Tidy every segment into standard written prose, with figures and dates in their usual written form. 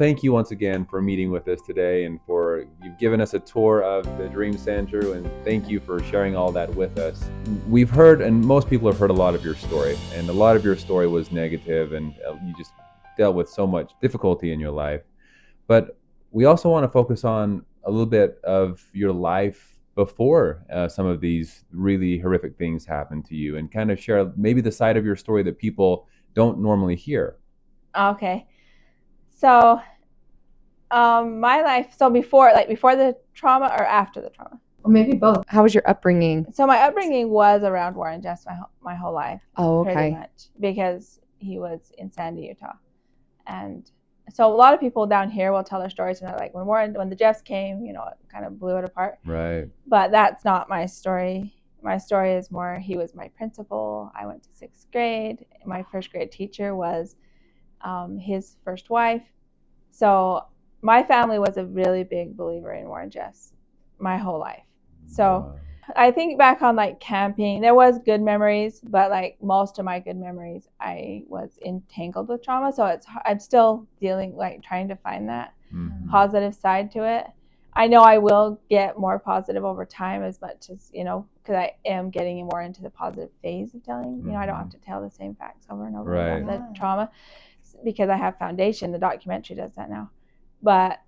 Thank you once again for meeting with us today, and for you've given us a tour of the Dream Center, and thank you for sharing all that with us. We've heard, and most people have heard, a lot of your story, and a lot of your story was negative, and you just dealt with so much difficulty in your life. But we also want to focus on a little bit of your life before some of these really horrific things happened to you, and kind of share maybe the side of your story that people don't normally hear. Okay. So, my life, so before the trauma or after the trauma? Or maybe both. How was your upbringing? So my upbringing was around Warren just my whole life. Oh, Pretty okay. much, because he was in Sandy, Utah. And so a lot of people down here will tell their stories, and they're like, when the Jeffs came, it kind of blew it apart. Right. But that's not my story. My story is more, he was my principal. I went to 6th grade. My first grade teacher was his first wife. So my family was a really big believer in Warren Jeffs my whole life. So I think back on like camping, there was good memories, but like most of my good memories, I was entangled with trauma. So I'm still dealing, like trying to find that positive side to it. I know I will get more positive over time, as much as, because I am getting more into the positive phase of telling. I don't have to tell the same facts over and over about the trauma, because I have foundation. The documentary does that now. But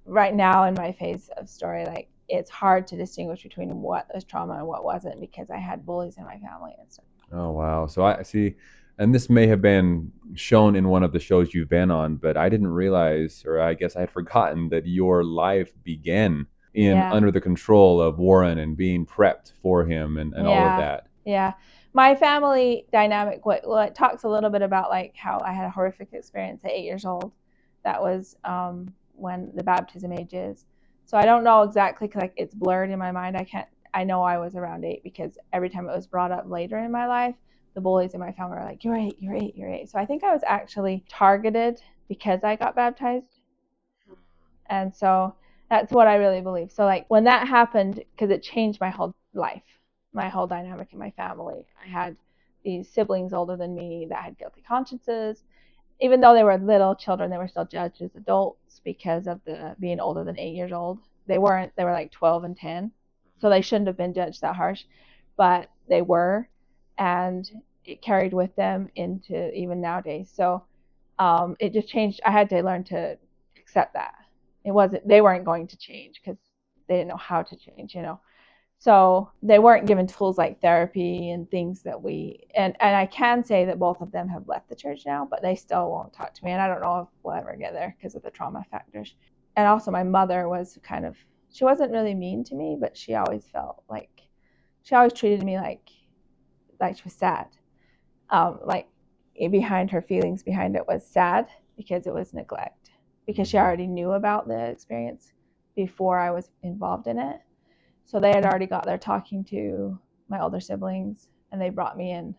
right now in my phase of story, like, it's hard to distinguish between what was trauma and what wasn't, because I had bullies in my family and stuff. Oh, wow. So I see, and this may have been shown in one of the shows you've been on, but I didn't realize, or I guess I had forgotten, that your life began under the control of Warren and being prepped for him and all of that. Yeah. My family dynamic, it talks a little bit about like how I had a horrific experience at 8 years old. That was when the baptism age is. So I don't know exactly, because like it's blurred in my mind. I know I was around 8, because every time it was brought up later in my life, the bullies in my family were like, you're 8, you're 8, you're 8. So I think I was actually targeted because I got baptized. And so that's what I really believe. So like when that happened, because it changed my whole life, my whole dynamic in my family. I had these siblings older than me that had guilty consciences. Even though they were little children, they were still judged as adults because of the being older than 8 years old. They weren't. They were like 12 and 10. So they shouldn't have been judged that harsh, but they were, and it carried with them into even nowadays. So it just changed. I had to learn to accept that. They weren't going to change, because they didn't know how to change, So they weren't given tools like therapy and things that and I can say that both of them have left the church now, but they still won't talk to me. And I don't know if we'll ever get there because of the trauma factors. And also my mother was she wasn't really mean to me, but she always treated me like she was sad. Like behind her feelings, behind it was sad, because it was neglect, because she already knew about the experience before I was involved in it. So they had already got there talking to my older siblings, and they brought me in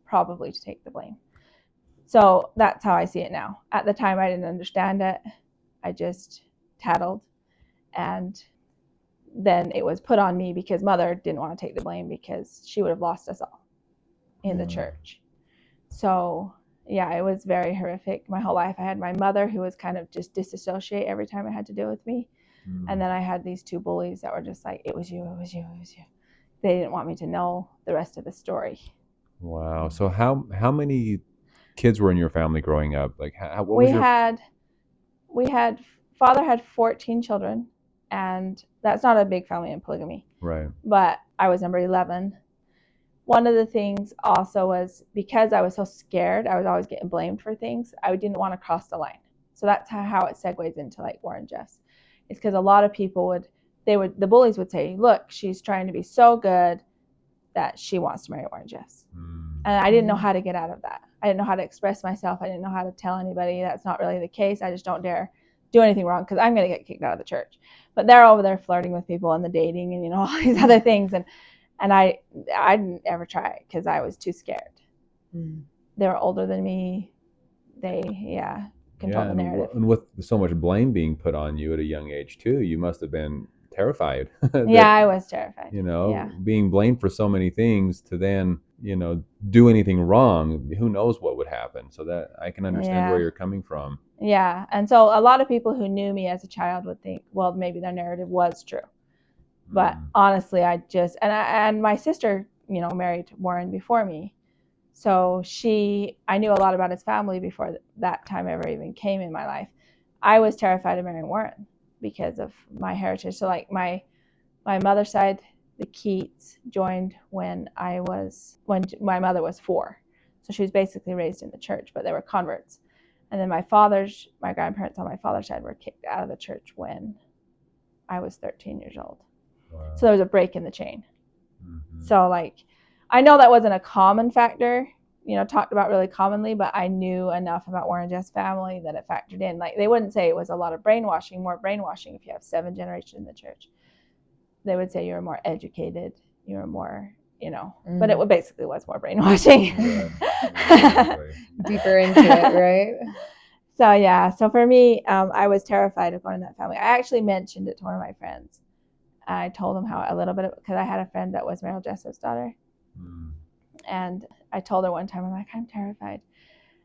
probably to take the blame. So that's how I see it now. At the time, I didn't understand it. I just tattled. And then it was put on me because Mother didn't want to take the blame, because she would have lost us all in the church. So yeah, it was very horrific. My whole life, I had my mother, who was kind of just disassociate every time it had to do with me. And then I had these 2 bullies that were just like, it was you, it was you, it was you. They didn't want me to know the rest of the story. Wow. So how many kids were in your family growing up? Like, Father had 14 children, and that's not a big family in polygamy. Right. But I was number 11. One of the things also was, because I was so scared, I was always getting blamed for things, I didn't want to cross the line. So that's how it segues into like Warren Jeffs. It's because a lot of people the bullies would say, look, she's trying to be so good that she wants to marry Warren Jeffs. And I didn't know how to get out of that. I didn't know how to express myself. I didn't know how to tell anybody that's not really the case. I just don't dare do anything wrong, because I'm going to get kicked out of the church. But they're over there flirting with people and the dating and, all these other things. And I didn't ever try it, because I was too scared. They were older than me. They, controlled the narrative. And with so much blame being put on you at a young age too, you must have been terrified. I was terrified. Being blamed for so many things, to then do anything wrong, who knows what would happen. So that I can understand where Yeah. you're coming from. Yeah. And so a lot of people who knew me as a child would think, well, maybe their narrative was true. But honestly, and my sister, married Warren before me. So I knew a lot about his family before that time ever even came in my life. I was terrified of marrying Warren because of my heritage. So like my mother's side, the Keats joined when my mother was 4. So she was basically raised in the church, but they were converts. And then my grandparents on my father's side were kicked out of the church when I was 13 years old. Wow. So there was a break in the chain. Mm-hmm. So like, I know that wasn't a common factor, talked about really commonly, but I knew enough about Warren Jeff's family that it factored in. Like, they wouldn't say it was a lot of more brainwashing if you have 7 generations in the church. They would say you were more educated, you were more, but it basically was more brainwashing. Yeah, exactly. Deeper into it, right? So yeah, so for me, I was terrified of going to that family. I actually mentioned it to one of my friends. I told him how a little bit, because I had a friend that was Meryl Jessup's daughter. And I told her one time, I'm like, I'm terrified.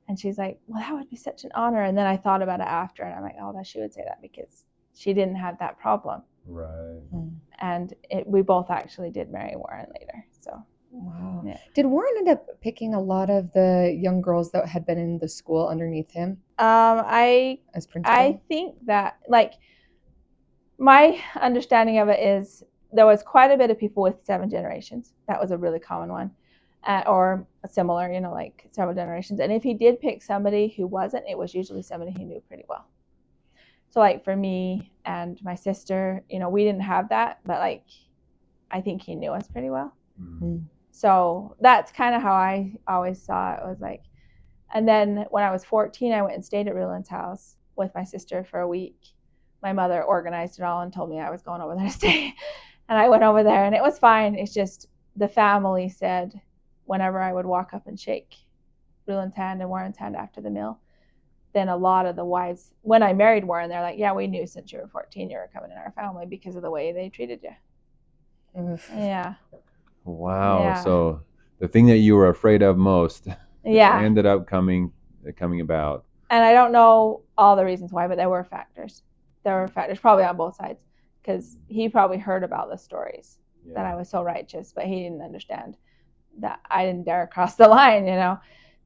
And she's like, well, that would be such an honor. And then I thought about it after, and I'm like, oh, that she would say that because she didn't have that problem. Right. And we both actually did marry Warren later. So. Wow. Yeah. Did Warren end up picking a lot of the young girls that had been in the school underneath him? As principal? I think that, like, my understanding of it is there was quite a bit of people with 7 generations. That was a really common one. Or similar, like several generations. And if he did pick somebody who wasn't, it was usually somebody he knew pretty well. So like for me and my sister, we didn't have that, but like, I think he knew us pretty well. Mm-hmm. So that's kind of how I always saw it. Was like, and then when I was 14, I went and stayed at Rieland's house with my sister for a week. My mother organized it all and told me I was going over there to stay. And I went over there and it was fine. It's just the family said whenever I would walk up and shake Rieland's hand and Warren's hand after the meal, then a lot of the wives, when I married Warren, they're like, yeah, we knew since you were 14 you were coming in our family because of the way they treated you. Oof. Yeah. Wow. Yeah. So the thing that you were afraid of most ended up coming about. And I don't know all the reasons why, but there were factors. There were factors probably on both sides, because he probably heard about the stories that I was so righteous, but he didn't understand that I didn't dare cross the line,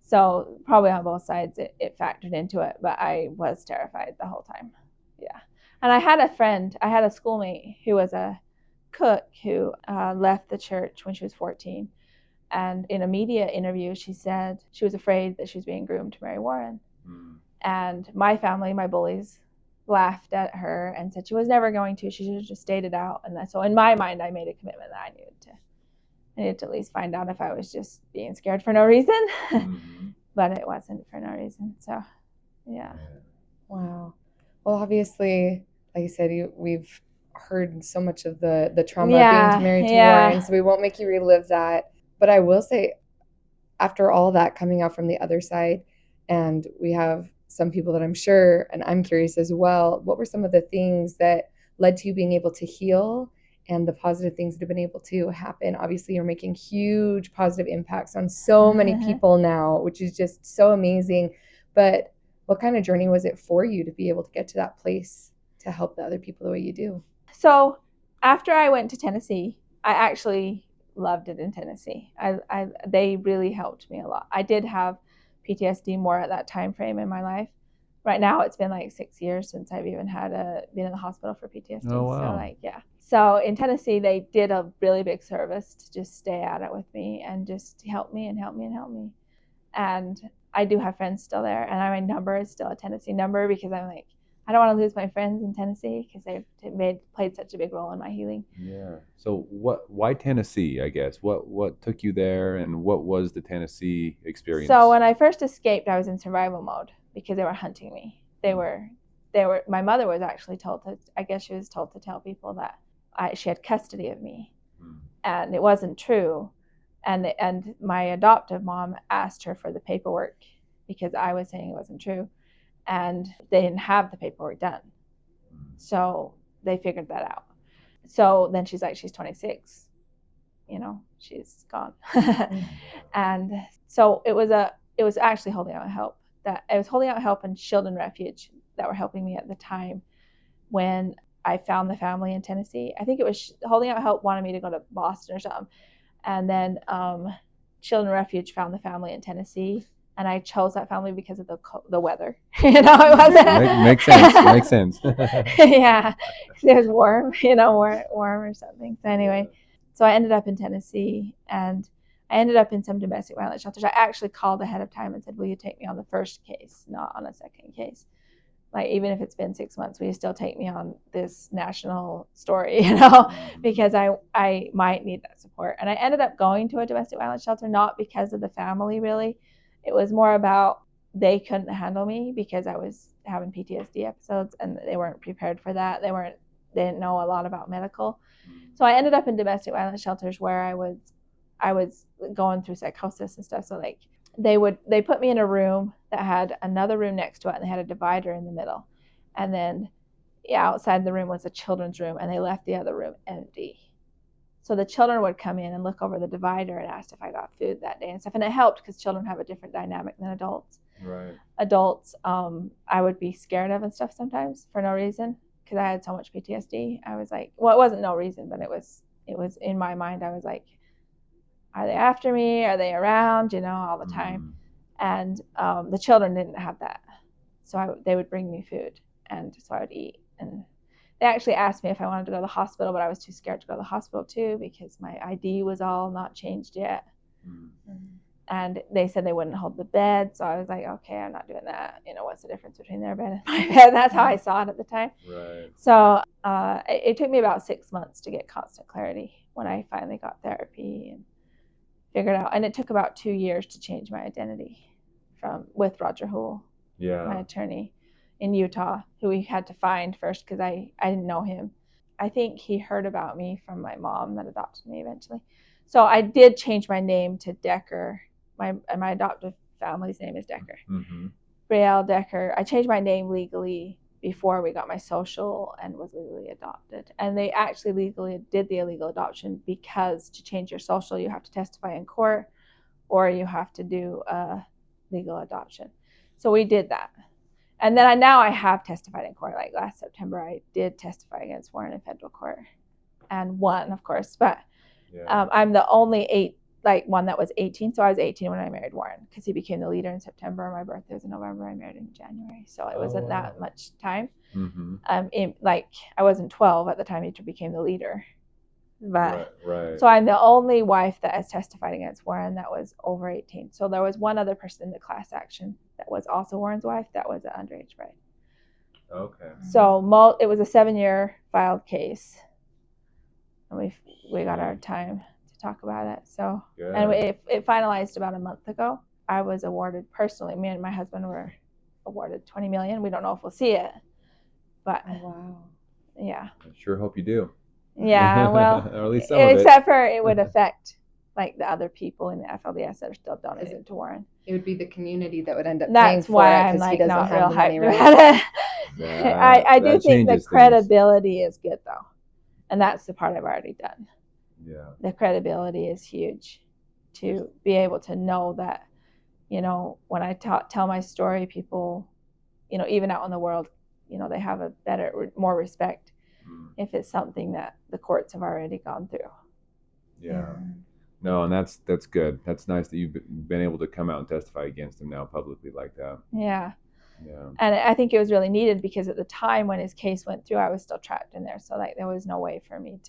So probably on both sides it factored into it, but I was terrified the whole time. Yeah. And I had a schoolmate who was a cook who left the church when she was 14. And in a media interview, she said she was afraid that she was being groomed to marry Warren. And my family, my bullies, laughed at her and said she was never going to. She should have just stayed it out. And so in my mind, I made a commitment that I needed to at least find out if I was just being scared for no reason. Mm-hmm. But it wasn't for no reason. So, yeah. Wow. Well, obviously, like you said, we've heard so much of the trauma of being married to Warren, so we won't make you relive that. But I will say, after all that coming out from the other side, and we have some people that I'm sure, and I'm curious as well, what were some of the things that led to you being able to heal and the positive things that have been able to happen? Obviously, you're making huge positive impacts on so many people now, which is just so amazing. But what kind of journey was it for you to be able to get to that place to help the other people the way you do? So after I went to Tennessee, I actually loved it in Tennessee. They really helped me a lot. I did have PTSD more at that time frame in my life. Right now, it's been like 6 years since I've even been in the hospital for PTSD. Oh, wow. So So in Tennessee, they did a really big service to just stay at it with me and just help me. And I do have friends still there, and my number is still a Tennessee number because I'm like, I don't want to lose my friends in Tennessee because they've played such a big role in my healing. Yeah. So why Tennessee, I guess? What took you there, and what was the Tennessee experience? So when I first escaped, I was in survival mode because they were hunting me. My mother was actually told to tell people that she had custody of me. And it wasn't true. And my adoptive mom asked her for the paperwork because I was saying it wasn't true. And they didn't have the paperwork done. So they figured that out. So then she's like, she's 26. she's gone. And so it was actually holding out help. That it was holding out help and Children Refuge that were helping me at the time when I found the family in Tennessee. I think it was Holding Out Help wanted me to go to Boston or something. And then Children Refuge found the family in Tennessee. And I chose that family because of the weather. It wasn't. Makes sense. Makes sense. Yeah, it was warm, warm or something. So anyway, so I ended up in Tennessee, and I ended up in some domestic violence shelters. I actually called ahead of time and said, "Will you take me on the first case, not on a second case? Like, even if it's been 6 months, will you still take me on this national story, because I might need that support." And I ended up going to a domestic violence shelter, not because of the family, really. It was more about they couldn't handle me because I was having PTSD episodes, and they weren't prepared for that. They didn't know a lot about medical. So I ended up in domestic violence shelters where I was going through psychosis and stuff. So like they put me in a room that had another room next to it, and they had a divider in the middle. And then outside the room was a children's room, and they left the other room empty. So the children would come in and look over the divider and asked if I got food that day and stuff. And it helped because children have a different dynamic than adults. Right. Adults, I would be scared of and stuff sometimes for no reason because I had so much PTSD. I was like, well, it wasn't no reason, but it was in my mind. I was like, are they after me? Are they around? All the time. And the children didn't have that. So they would bring me food, and so I would eat. And they actually asked me if I wanted to go to the hospital, but I was too scared to go to the hospital too because my ID was all not changed yet. And they said they wouldn't hold the bed. So I was like, okay, I'm not doing that. What's the difference between their bed and my bed? That's how I saw it at the time. Right. So it took me about 6 months to get constant clarity when I finally got therapy and figured out. And it took about 2 years to change my identity with Roger Houle, my attorney in Utah, who we had to find first because I didn't know him. I think he heard about me from my mom that adopted me eventually. So I did change my name to Decker. My adoptive family's name is Decker. Briell Decker. I changed my name legally before we got my social and was legally adopted. And they actually legally did the illegal adoption because to change your social, you have to testify in court or you have to do a legal adoption. So we did that. And then now I have testified in court. Like last September, I did testify against Warren in federal court and won, of course. But I'm the only one that was 18. So I was 18 when I married Warren because he became the leader in September. My birthday was in November. I married in January. So it wasn't that much time. I wasn't 12 at the time he became the leader. But right. So I'm the only wife that has testified against Warren that was over 18. So there was one other person in the class action that was also Warren's wife that was an underage bride. Okay. So it was a 7-year filed case, and we got our time to talk about it. So good. And it finalized about a month ago. I was awarded personally. Me and my husband were awarded $20 million. We don't know if we'll see it, but wow. Yeah. I sure hope you do. Yeah, well, or at least some of it. Except for it would affect like the other people in the FLDS that are still donating to Warren. It would be the community that would end up That's paying for why it I'm because he doesn't not have real the money, hyped right? about it. I do think the credibility is good though, and that's the part I've already done. Yeah, the credibility is huge to be able to know that, when I tell my story, people, even out in the world, they have a more respect if it's something that the courts have already gone through. Yeah. No, and that's good. That's nice that you've been able to come out and testify against him now publicly like that. Yeah. And I think it was really needed because at the time when his case went through, I was still trapped in there. So there was no way for me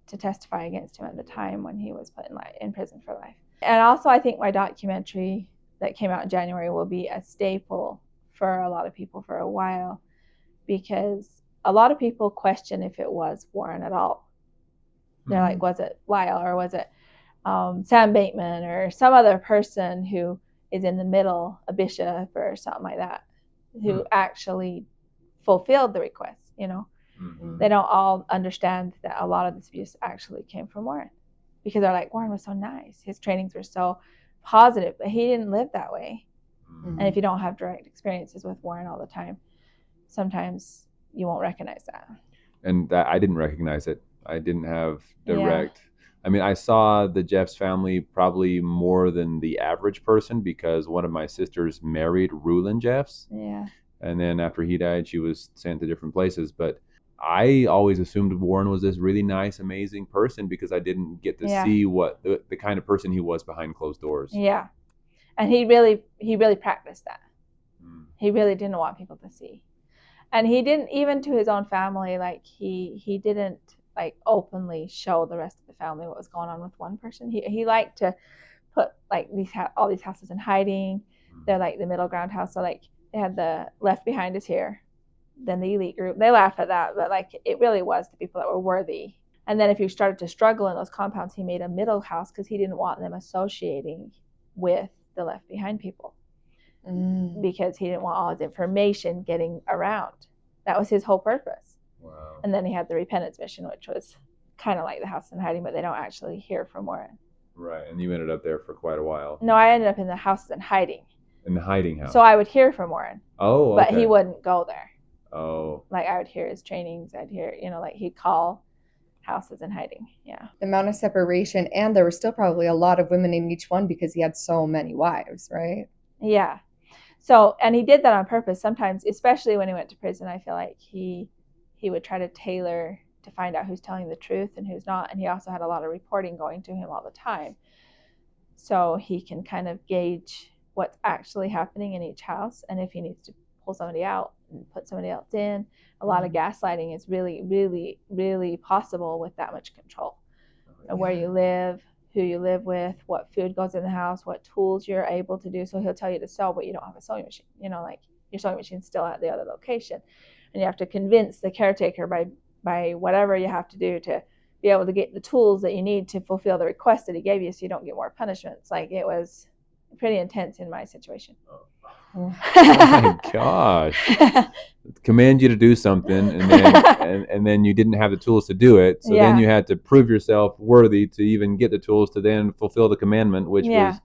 to testify against him at the time when he was put in prison for life. And also I think my documentary that came out in January will be a staple for a lot of people for a while, because a lot of people question if it was Warren at all. They're like, was it Lyle or was it Sam Bateman or some other person who is in the middle, a bishop or something like that, who actually fulfilled the request, They don't all understand that a lot of this abuse actually came from Warren, because they're like, Warren was so nice. His trainings were so positive, but he didn't live that way. And if you don't have direct experiences with Warren all the time, sometimes you won't recognize that. And I didn't recognize it. I didn't have direct. I mean, I saw the Jeffs family probably more than the average person because one of my sisters married Rulon Jeffs. Yeah. And then after he died, she was sent to different places. But I always assumed Warren was this really nice, amazing person because I didn't get to see what the kind of person he was behind closed doors. Yeah. And he really practiced that. He really didn't want people to see. And he didn't, even to his own family, like he didn't like openly show the rest of the family what was going on with one person. He liked to put like all these houses in hiding. They're like the middle ground house. So like they had the Left Behind is here, then the elite group. They laugh at that, but like it really was the people that were worthy. And then if you started to struggle in those compounds, he made a middle house because he didn't want them associating with the Left Behind people. Because he didn't want all his information getting around. That was his whole purpose. Wow. And then he had the repentance mission, which was kind of like the house in hiding, but they don't actually hear from Warren. Right, and you ended up there for quite a while. No, I ended up in the house in hiding. In the hiding house. So I would hear from Warren. Oh, okay. But he wouldn't go there. Oh. Like I would hear his trainings. I'd hear, like he'd call houses in hiding. Yeah. The amount of separation, and there were still probably a lot of women in each one because he had so many wives, right? Yeah. So, and he did that on purpose sometimes, especially when he went to prison. I feel like he would try to tailor to find out who's telling the truth and who's not. And he also had a lot of reporting going to him all the time. So he can kind of gauge what's actually happening in each house. And if he needs to pull somebody out and put somebody else in, a lot of gaslighting is really, really, really possible with that much control. And where you live, who you live with, what food goes in the house, what tools you're able to do. So he'll tell you to sew, but you don't have a sewing machine. Like your sewing machine's still at the other location. And you have to convince the caretaker by whatever you have to do to be able to get the tools that you need to fulfill the request that he gave you so you don't get more punishments. Like it was pretty intense in my situation. Oh my gosh. Command you to do something and then you didn't have the tools to do it. So then you had to prove yourself worthy to even get the tools to then fulfill the commandment, which was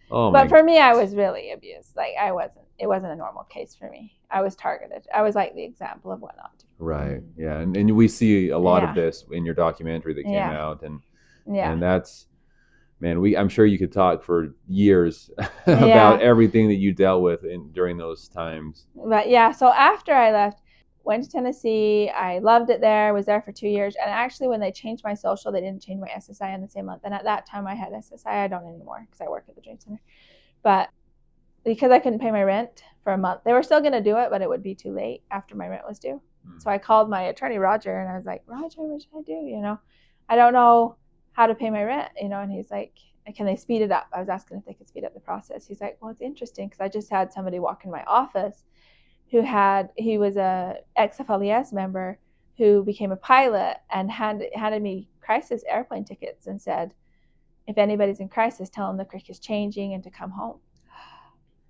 But for me, I was really abused. Like it wasn't a normal case for me. I was targeted. I was like the example of what not to do. Right. Yeah. And we see a lot of this in your documentary that came out and that's, man, I'm sure you could talk for years about everything that you dealt with during those times. But so after I left, went to Tennessee. I loved it there. Was there for 2 years. And actually, when they changed my social, they didn't change my SSI in the same month. And at that time, I had SSI. I don't anymore because I work at the Dream Center. But because I couldn't pay my rent for a month, they were still going to do it, but it would be too late after my rent was due. So I called my attorney, Roger, and I was like, Roger, what should I do? I don't know how to pay my rent, and he's like, can they speed it up? I was asking if they could speed up the process. He's like, well, it's interesting because I just had somebody walk in my office he was a ex-FLDS member who became a pilot and handed me crisis airplane tickets and said, if anybody's in crisis, tell them the creek is changing and to come home.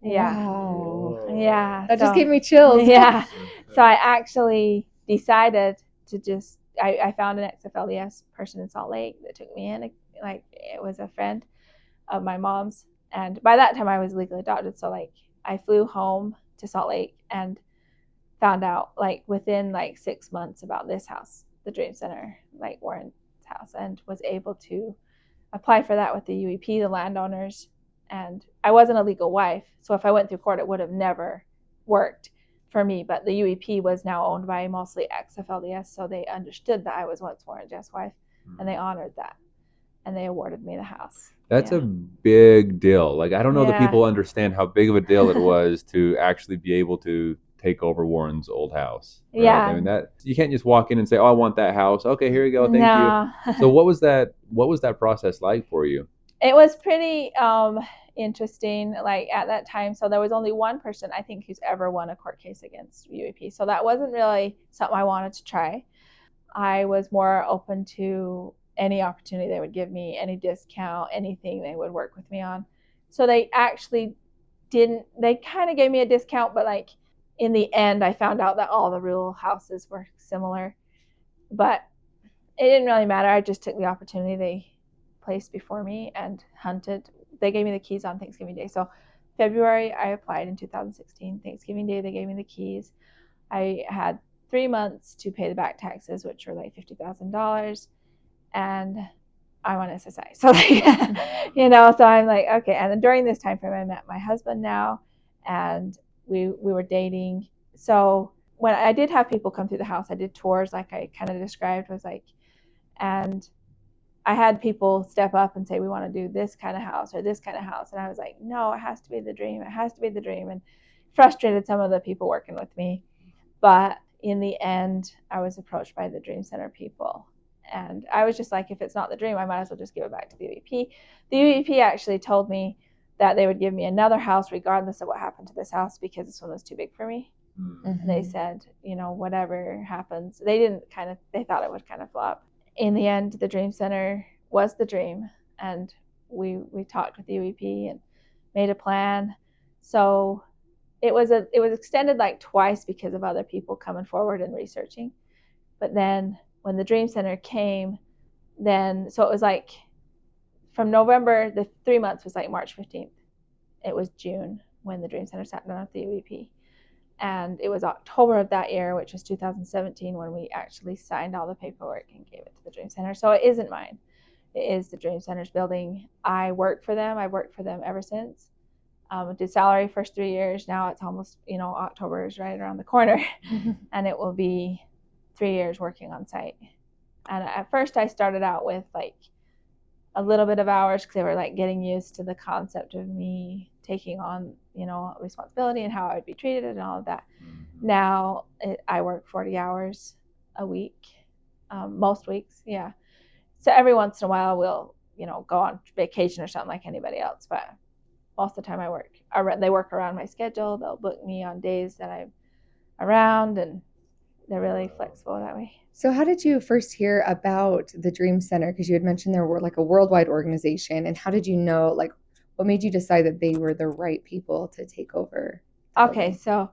Yeah. Wow. Yeah. That just gave me chills. Yeah. So I actually decided to I found an ex-FLDS person in Salt Lake that took me in. Like it was a friend of my mom's. And by that time I was legally adopted. So like I flew home to Salt Lake and found out like within like 6 months about this house, the Dream Center, like Warren's house, and was able to apply for that with the UEP, the landowners. And I wasn't a legal wife. So if I went through court, it would have never worked for me. But the UEP was now owned by mostly ex-FLDS. So they understood that I was once Warren Jeff's wife and they honored that. And they awarded me the house. That's a big deal. Like, I don't know that people understand how big of a deal it was to actually be able to take over Warren's old house. Right? Yeah. I mean, that you can't just walk in and say, "Oh, I want that house." Okay, here you go. Thank you. So what was that process like for you? It was pretty interesting, like at that time. So there was only one person I think who's ever won a court case against UEP. So that wasn't really something I wanted to try. I was more open to any opportunity they would give me, any discount, anything they would work with me on. So they actually they kind of gave me a discount, but like in the end, I found out that all the rural houses were similar, but it didn't really matter. I just took the opportunity they placed before me and hunted. They gave me the keys on Thanksgiving Day. So February, I applied in 2016. Thanksgiving Day, they gave me the keys. I had 3 months to pay the back taxes, which were like $50,000. And I'm on SSI. So like, you know, so I'm like, okay. And then during this time frame, I met my husband now, and we were dating. So when I did have people come through the house, I did tours, like I kind of described, was like, and I had people step up and say, we want to do this kind of house or this kind of house. And I was like, no, it has to be the dream. It has to be the dream. And frustrated some of the people working with me. But in the end, I was approached by the Dream Center people. And I was just like, if it's not the dream, I might as well just give it back to the UEP. The UEP actually told me that they would give me another house regardless of what happened to this house, because this one was too big for me. Mm-hmm. And they said, you know, whatever happens, they thought it would kind of flop. In the end, the Dream Center was the dream. And we talked with the UEP and made a plan. So it was extended like twice because of other people coming forward and researching. But then when the Dream Center came, so it was like from November, the 3 months was like March 15th. It was June when the Dream Center sat down with the UEP. And it was October of that year, which was 2017, when we actually signed all the paperwork and gave it to the Dream Center. So it isn't mine. It is the Dream Center's building. I work for them. I've worked for them ever since. Did salary first 3 years. Now it's almost, you know, October is right around the corner. And it will be 3 years working on site. And at first I started out with like a little bit of hours because they were like getting used to the concept of me taking on, you know, responsibility and how I would be treated and all of that. Mm-hmm. Now I work 40 hours a week, most weeks. Yeah. So every once in a while we'll, you know, go on vacation or something like anybody else. But most of the time they work around my schedule. They'll book me on days that I'm around, and they're really flexible that way. So how did you first hear about the Dream Center? Because you had mentioned they were like a worldwide organization. And how did you know, like, what made you decide that they were the right people to take over? Okay, so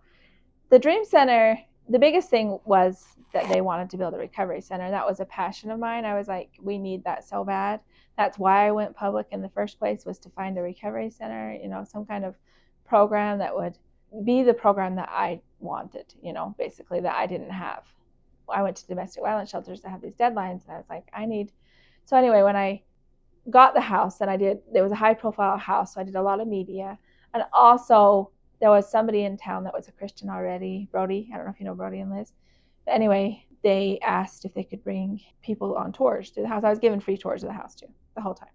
the Dream Center, the biggest thing was that they wanted to build a recovery center. That was a passion of mine. I was like, we need that so bad. That's why I went public in the first place, was to find a recovery center, you know, some kind of program that would be the program that I wanted, you know, basically, that I didn't have. I went to domestic violence shelters that have these deadlines, and I was like, so anyway, when I got the house, and there was a high profile house, so I did a lot of media. And also there was somebody in town that was a Christian already, Brody. I don't know if you know Brody and Liz. But anyway, they asked if they could bring people on tours to the house. I was given free tours of the house too, the whole time.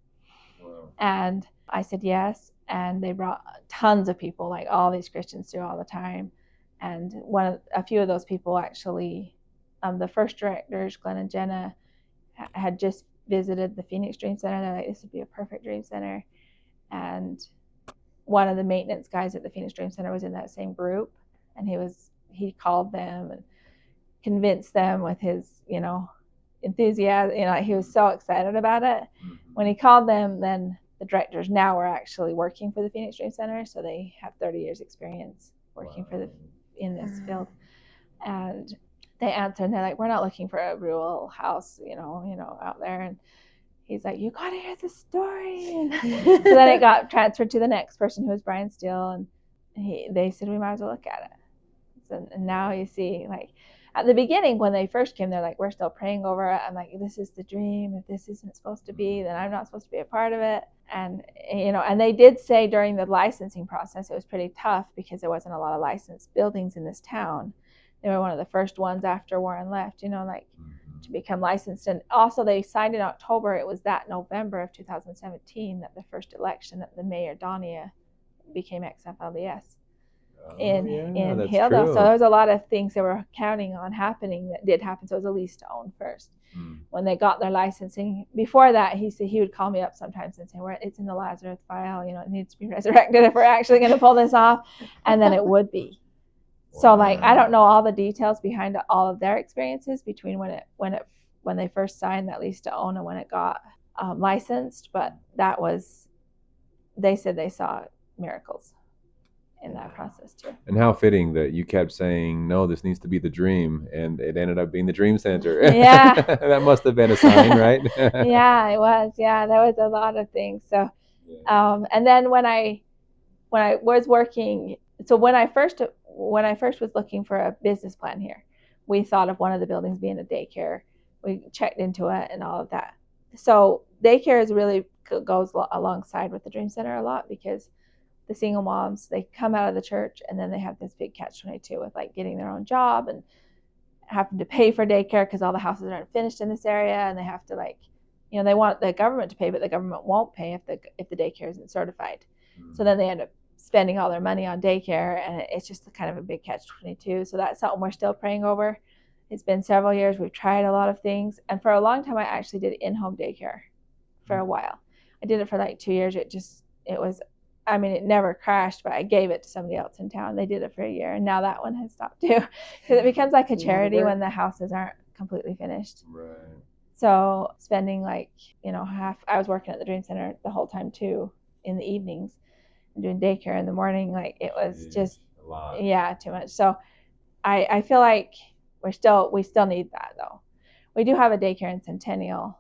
Wow. And I said yes. And they brought tons of people, like all these Christians through all the time. And a few of those people actually, the first directors, Glenn and Jenna, had just visited the Phoenix Dream Center. They're like, this would be a perfect dream center. And one of the maintenance guys at the Phoenix Dream Center was in that same group, and he called them and convinced them with his, you know, enthusiasm. You know, he was so excited about it. When he called them, then the directors now are actually working for the Phoenix Dream Center, so they have 30 years experience working in this field. And they answered, and they're like, we're not looking for a rural house, you know, out there. And he's like, you gotta hear the story. And so then it got transferred to the next person, who was Brian Steele, and they said, we might as well look at it. And now you see, like, at the beginning when they first came, they're like, we're still praying over it. I'm like, this is the dream. If this isn't supposed to be, then I'm not supposed to be a part of it. And, you know, and they did say during the licensing process, it was pretty tough because there wasn't a lot of licensed buildings in this town. They were one of the first ones after Warren left, you know, like, to become licensed. And also they signed in October. It was that November of 2017 that the first election, that the mayor, Donia, became ex-FLDS in Hilda. So there was a lot of things they were counting on happening that did happen. So it was a lease to own first. When they got their licensing. Before that, he said he would call me up sometimes and say, it's in the Lazarus file, you know, it needs to be resurrected if we're actually going to pull this off. And then it would be. So, like, I don't know all the details behind all of their experiences between when they first signed that lease to own and when it got licensed, but they said they saw miracles in that process too. And how fitting that you kept saying, no, this needs to be the dream, and it ended up being the Dream Center. Yeah. That must have been a sign, right? Yeah, it was. Yeah, there was a lot of things. So, and then when I was working, so when I first was looking for a business plan here, we thought of one of the buildings being a daycare. We checked into it and all of that. So daycare is really goes alongside with the Dream Center a lot, because the single moms, they come out of the church and then they have this big catch-22 with like getting their own job and having to pay for daycare because all the houses aren't finished in this area, and they have to like, they want the government to pay, but the government won't pay if the daycare isn't certified. So then they end up spending all their money on daycare, and it's just kind of a big catch-22. So that's something we're still praying over. It's been several years. We've tried a lot of things, and for a long time I actually did in-home daycare for a while. I did it for like 2 years. It never crashed, but I gave it to somebody else in town. They did it for a year, and now that one has stopped too, because it becomes like a charity when the houses aren't completely finished. Right. So spending like, I was working at the Dream Center the whole time too, in the evenings, and doing daycare in the morning. Like it was just a lot. Yeah, too much. So I feel like we still need that though. We do have a daycare in Centennial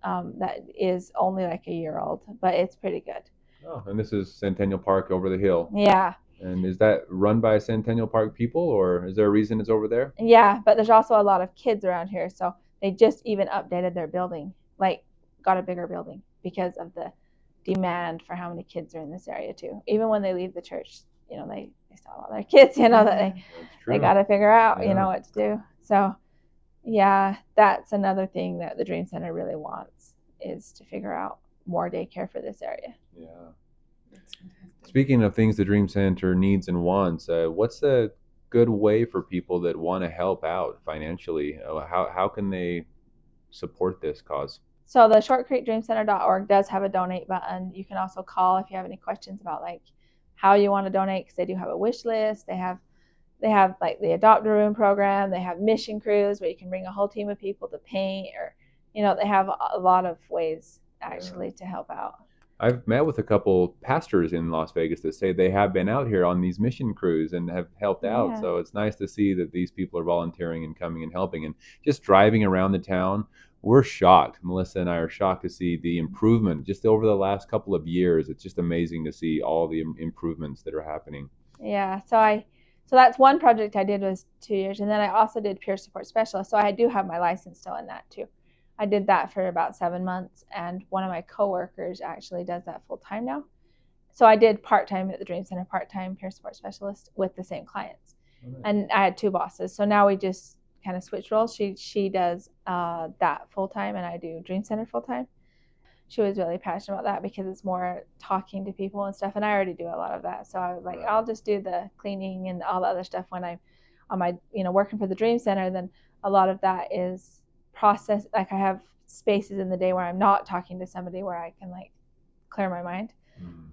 that is only like a year old, but it's pretty good. Oh, and this is Centennial Park over the hill. Yeah. And is that run by Centennial Park people, or is there a reason it's over there? Yeah, but there's also a lot of kids around here, so they just even updated their building, like got a bigger building because of the demand for how many kids are in this area too. Even when they leave the church, they still have all their kids, that they got to figure out, what to do. So yeah, that's another thing that the Dream Center really wants, is to figure out more daycare for this area. Yeah. Speaking of things the Dream Center needs and wants, what's a good way for people that want to help out financially? How can they support this cause? So the shortcreekdreamcenter.org does have a donate button. You can also call if you have any questions about like how you want to donate, because they do have a wish list. They have like the Adopt a Room program. They have mission crews where you can bring a whole team of people to paint, or they have a lot of ways actually to help out. I've met with a couple pastors in Las Vegas that say they have been out here on these mission crews and have helped out. So it's nice to see that these people are volunteering and coming and helping. And just driving around the town, we're shocked. Melissa and I are shocked to see the improvement just over the last couple of years. It's just amazing to see all the improvements that are happening. Yeah. So that's one project I did, was 2 years. And then I also did peer support specialist. So I do have my license still in that too. I did that for about 7 months, and one of my coworkers actually does that full time now. So I did part-time at the Dream Center, part-time peer support specialist with the same clients. Okay. And I had 2 bosses. So now we just kind of switch roles. She does that full-time, and I do Dream Center full-time. She was really passionate about that because it's more talking to people and stuff, and I already do a lot of that. So I was like, I'll just do the cleaning and all the other stuff when I'm on my, working for the Dream Center. Then a lot of that is process. Like I have spaces in the day where I'm not talking to somebody, where I can like clear my mind,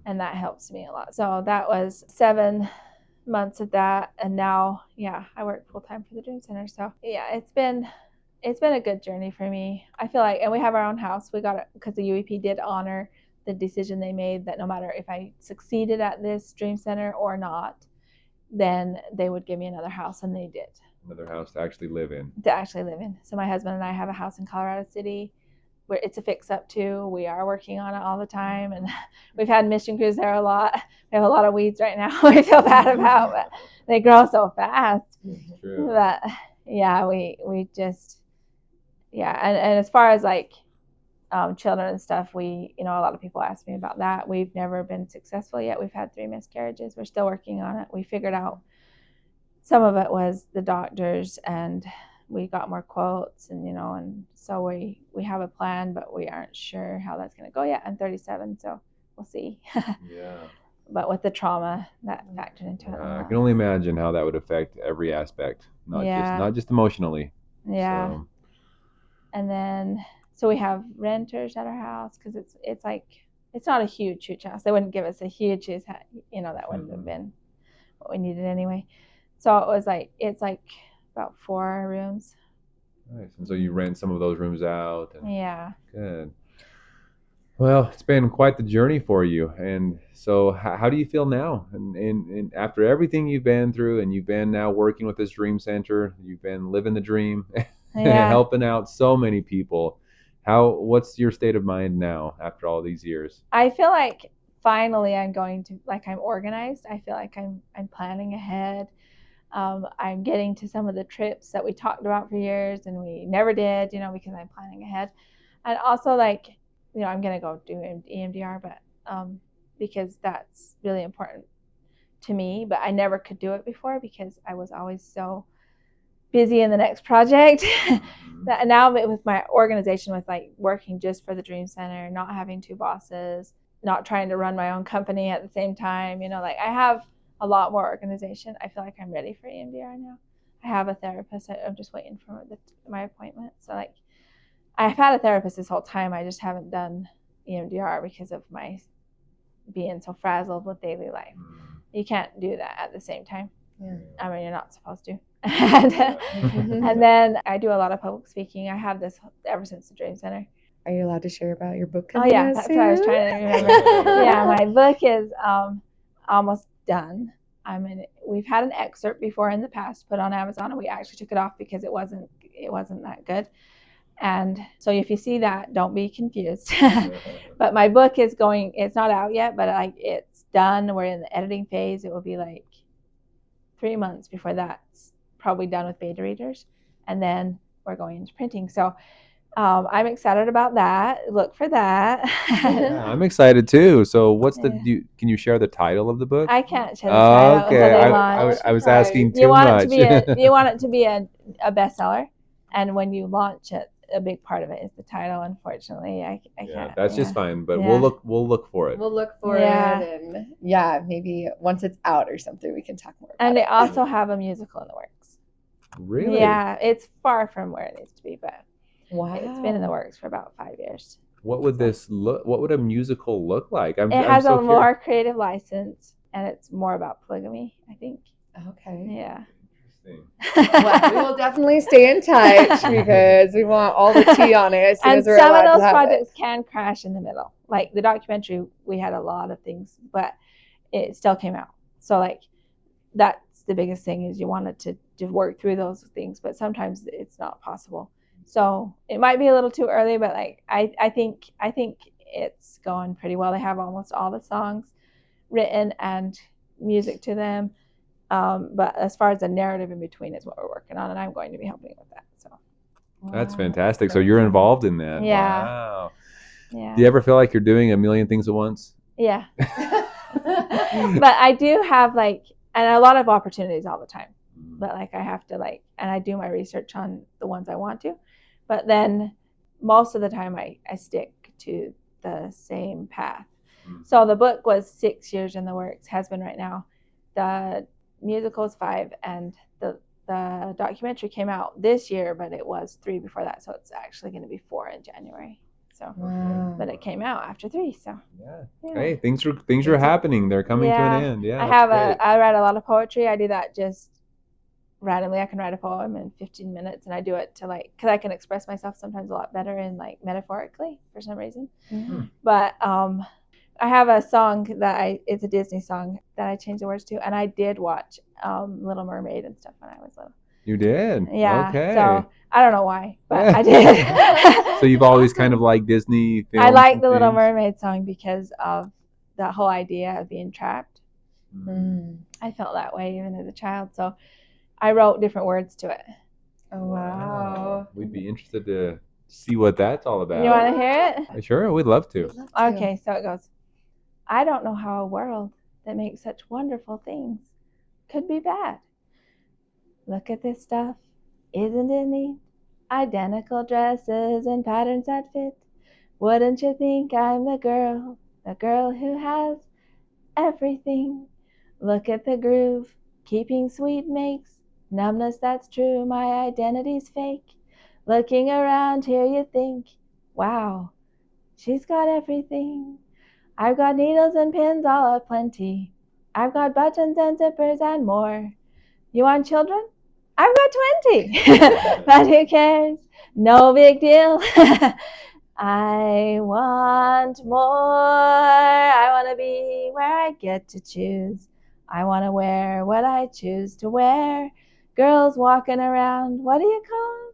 and that helps me a lot. So that was 7 months of that, and now I work full-time for the Dream Center. So it's been a good journey for me. I feel like, and we have our own house. We got it because the UEP did honor the decision they made that no matter if I succeeded at this Dream Center or not, then they would give me another house, and they did. Another house to actually live in. So my husband and I have a house in Colorado City where it's a fix-up too. We are working on it all the time, and we've had mission crews there a lot. We have a lot of weeds right now we feel bad about, but they grow so fast. True. But we just and as far as like children and stuff, a lot of people ask me about that. We've never been successful yet. We've had 3 miscarriages. We're still working on it. We figured out some of it was the doctors, and we got more quotes, and and so we have a plan, but we aren't sure how that's going to go yet. I'm 37, so we'll see. Yeah. But with the trauma, that factored into it. I can only imagine how that would affect every aspect, not just emotionally. Yeah. So. And then so we have renters at our house, because it's not a huge house. They wouldn't give us a huge house, that wouldn't have been what we needed anyway. So it's about 4 rooms. Nice. And so you rent some of those rooms out. Yeah. Good. Well, it's been quite the journey for you. And so how do you feel now? And after everything you've been through, and you've been now working with this Dream Center, you've been living the dream, helping out so many people. What's your state of mind now after all these years? I feel like finally I'm organized. I feel like I'm planning ahead. I'm getting to some of the trips that we talked about for years and we never did, because I'm planning ahead. And also, like, you know, I'm gonna go do EMDR, but because that's really important to me. But I never could do it before because I was always so busy in the next project. That now with my organization, with like working just for the Dream Center, not having two bosses, not trying to run my own company at the same time, you know, like I have a lot more organization. I feel like I'm ready for EMDR now. I have a therapist. I'm just waiting for my appointment. So like I've had a therapist this whole time. I just haven't done EMDR because of my being so frazzled with daily life. You can't do that at the same time. Yeah. I mean, you're not supposed to. And then I do a lot of public speaking. I have this ever since the Dream Center. Are you allowed to share about your book? Oh yeah, that's what I was trying to remember. Yeah, my book is almost done. We've had an excerpt before in the past put on Amazon, and we actually took it off because it wasn't that good. And so if you see that, don't be confused. But my book is going, it's not out yet, but like it's done. We're in the editing phase. It will be like 3 months before that's probably done with beta readers. And then we're going into printing. So I'm excited about that. Look for that. Yeah, I'm excited too. So what's can you share the title of the book? I can't share the title until they launch. I was asking too much. You want it to be a bestseller. And when you launch it, a big part of it is the title. Unfortunately, I can't. That's just fine. But we'll look for it. We'll look for it, and maybe once it's out or something, we can talk more about it. And they also have a musical in the works. Really? Yeah, it's far from where it needs to be, but wow, it's been in the works for about 5 years. What would what would a musical look like? It has a more creative license, and it's more about polygamy, I think. Okay. Yeah. Well, we will definitely stay in touch because we want all the tea on it as soon as we're allowed to have it. And some of those projects can crash in the middle. Like the documentary, we had a lot of things, but it still came out. So like that's the biggest thing is you wanted to work through those things, but sometimes it's not possible. So it might be a little too early, but like I think it's going pretty well. They have almost all the songs written and music to them. But as far as the narrative in between is what we're working on, and I'm going to be helping with that. So that's fantastic. So you're involved in that. Yeah. Wow. Yeah. Do you ever feel like you're doing a million things at once? Yeah. But I do have and a lot of opportunities all the time. But like I have to and I do my research on the ones I want to. But then most of the time I stick to the same path. So the book was 6 years in the works, has been right now. The musical is 5, and the documentary came out this year, but it was 3 before that, so it's actually going to be 4 in January. So, but it came out after 3, so yeah. Hey, things are happening. They're coming to an end. Yeah, I write a lot of poetry. I do that just randomly. I can write a poem in 15 minutes, and I do it to because I can express myself sometimes a lot better in metaphorically for some reason. But I have a song it's a Disney song that I changed the words to, and I did watch Little Mermaid and stuff when I was little. You did? Yeah. Okay. So I don't know why, but I did. So you've always kind of liked Disney films? I like the Little Mermaid song because of the whole idea of being trapped. I felt that way even as a child, so I wrote different words to it. Oh, wow. We'd be interested to see what that's all about. You want to hear it? Sure, we'd love to. Okay, so it goes. I don't know how a world that makes such wonderful things could be bad. Look at this stuff. Isn't it neat? Identical dresses and patterns that fit. Wouldn't you think I'm the girl who has everything? Look at the groove. Keeping sweet makes numbness that's true. My identity's fake. Looking around here you think, wow, she's got everything. I've got needles and pins all aplenty. I've got buttons and zippers and more. You want children? I've got 20. But who cares? No big deal. I want more. I want to be where I get to choose. I want to wear what I choose to wear. Girls walking around, what do you call them?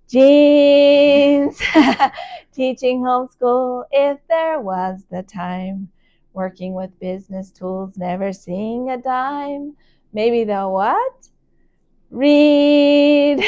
Jeans. Teaching homeschool if there was the time. Working with business tools, never seeing a dime. Maybe they'll what? Read.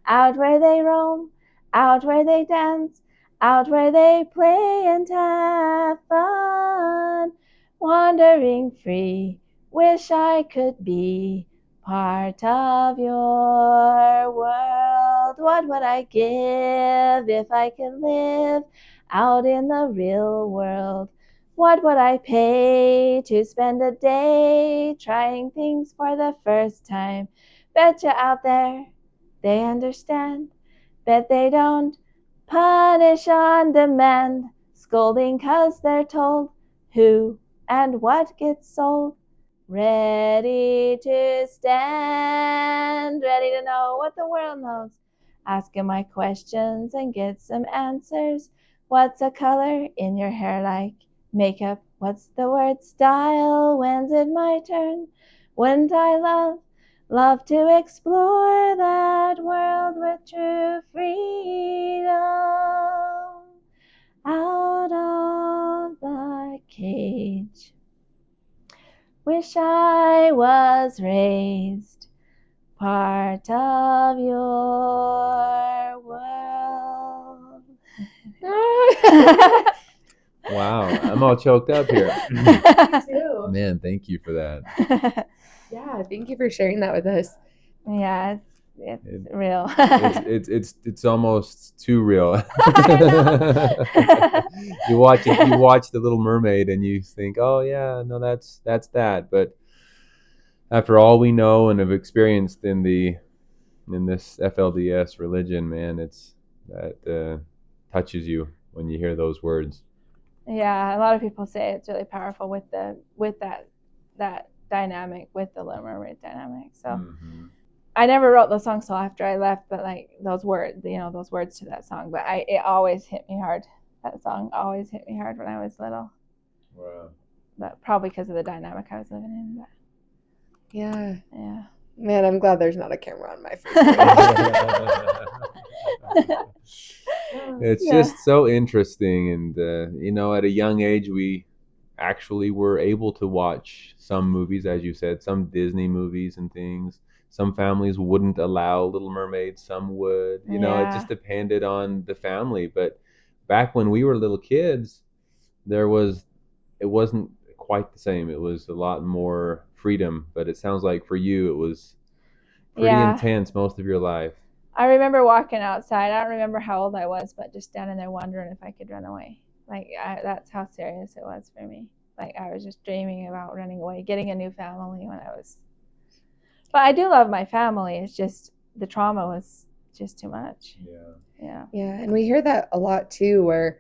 Out where they roam, out where they dance, out where they play and have fun, wandering free. Wish I could be part of your world. What would I give if I could live out in the real world? What would I pay to spend a day trying things for the first time? Betcha out there they understand. Bet they don't punish on demand, scolding 'cause they're told who and what gets sold. Ready to stand, ready to know what the world knows. Asking my questions and get some answers. What's a color in your hair like? Makeup, what's the word style? When's it my turn? Wouldn't I love to explore that world with true freedom out of the cage. Wish I was raised part of your world. Wow, I'm all choked up here. Me too. Man, thank you for that. Yeah, thank you for sharing that with us. Yeah, it's real. It's almost too real. You watch The Little Mermaid and you think, oh yeah, no, that's that. But after all we know and have experienced in this FLDS religion, man, that touches you when you hear those words. Yeah, a lot of people say it's really powerful with that dynamic, with the Little Mermaid dynamic. So I never wrote those songs till after I left, but like those words to that song. But it always hit me hard. That song always hit me hard when I was little. Wow. But probably because of the dynamic I was living in. But yeah. Man, I'm glad there's not a camera on my face. It's just so interesting, and at a young age we actually were able to watch some movies, as you said, some Disney movies and things. Some families wouldn't allow Little Mermaid, some would. It just depended on the family. But back when we were little kids, it wasn't quite the same. It was a lot more freedom. But it sounds like for you it was pretty intense most of your life. I remember walking outside. I don't remember how old I was, but just standing there wondering if I could run away. Like that's how serious it was for me. Like I was just dreaming about running away, getting a new family when I was. But I do love my family. It's just the trauma was just too much. Yeah. And we hear that a lot too, where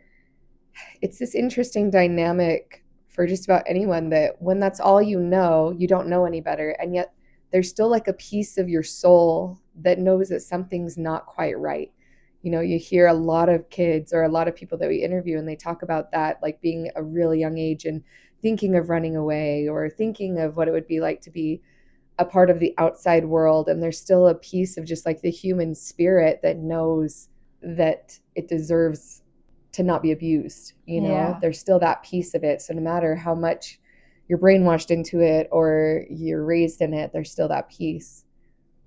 it's this interesting dynamic for just about anyone that when that's all you know, you don't know any better, and yet there's still like a piece of your soul that knows that something's not quite right. You hear a lot of kids or a lot of people that we interview, and they talk about that, like being a really young age and thinking of running away or thinking of what it would be like to be a part of the outside world. And there's still a piece of just like the human spirit that knows that it deserves to not be abused. There's still that piece of it. So no matter how much you're brainwashed into it or you're raised in it, there's still that piece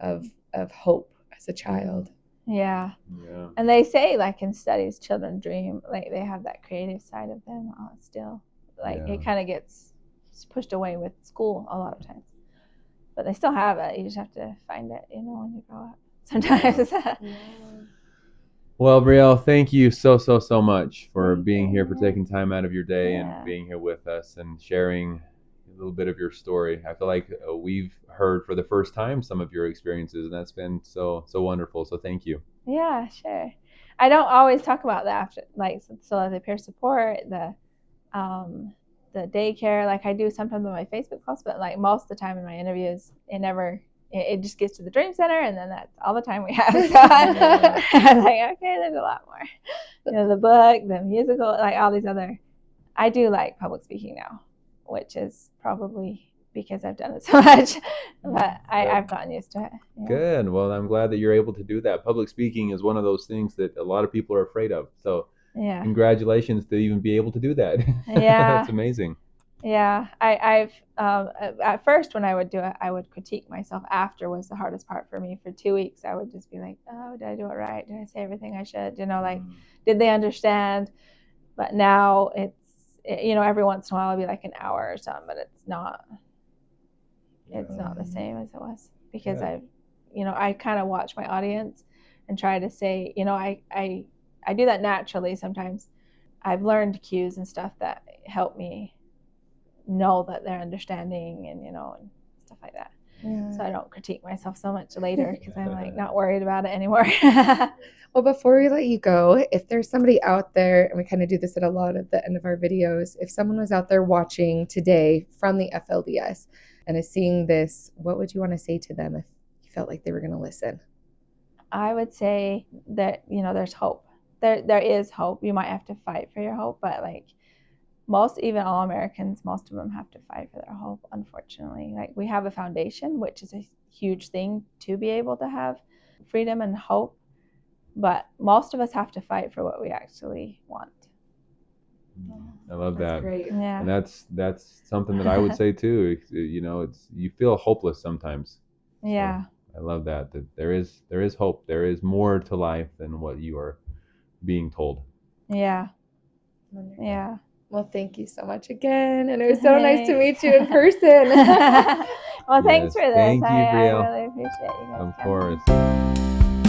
of hope as a child. Yeah. And they say, like in studies, children dream, like they have that creative side of them still. Like it kind of gets pushed away with school a lot of times, but they still have it. You just have to find it, when you grow up sometimes. Well, Briell, thank you so much for being here, for taking time out of your day and being here with us and sharing a little bit of your story. I feel like we've heard for the first time some of your experiences, and that's been so wonderful. So thank you. Yeah, sure. I don't always talk about that, so the peer support, the daycare, like I do sometimes on my Facebook posts, but like most of the time in my interviews, it just gets to the Dream Center, and then that's all the time we have. So I'm like, okay, there's a lot more. The book, the musical, like all these other. I do like public speaking now, which is probably because I've done it so much, but I've gotten used to it. Good. Well, I'm glad that you're able to do that. Public speaking is one of those things that a lot of people are afraid of. So congratulations to even be able to do that. Yeah. That's amazing. Yeah, I've at first when I would do it, I would critique myself. After was the hardest part for me. For 2 weeks, I would just be like, "Oh, did I do it right? Did I say everything I should? Like, did they understand?" But now every once in a while it'll be like an hour or something, but it's not the same as it was, because I kind of watch my audience and try to say, I do that naturally sometimes. I've learned cues and stuff that help me know that they're understanding and stuff like that. So I don't critique myself so much later, because I'm like not worried about it anymore. Well, before we let you go, if there's somebody out there, and we kind of do this at a lot at the end of our videos, if someone was out there watching today from the FLDS and is seeing this, what would you want to say to them if you felt like they were going to listen? I would say that there's hope. There is hope. You might have to fight for your hope, but like even all Americans, most of them have to fight for their hope, unfortunately. Like, we have a foundation, which is a huge thing to be able to have freedom and hope, but most of us have to fight for what we actually want. I love that. Great. Yeah. And that's something that I would say too. You feel hopeless sometimes. Yeah. So I love that there is hope. There is more to life than what you are being told. Yeah. Wonderful. Yeah. Well, thank you so much again, and it was so nice to meet you in person. Well, thanks for this. Thank you, Briell. I really appreciate you guys. Of course.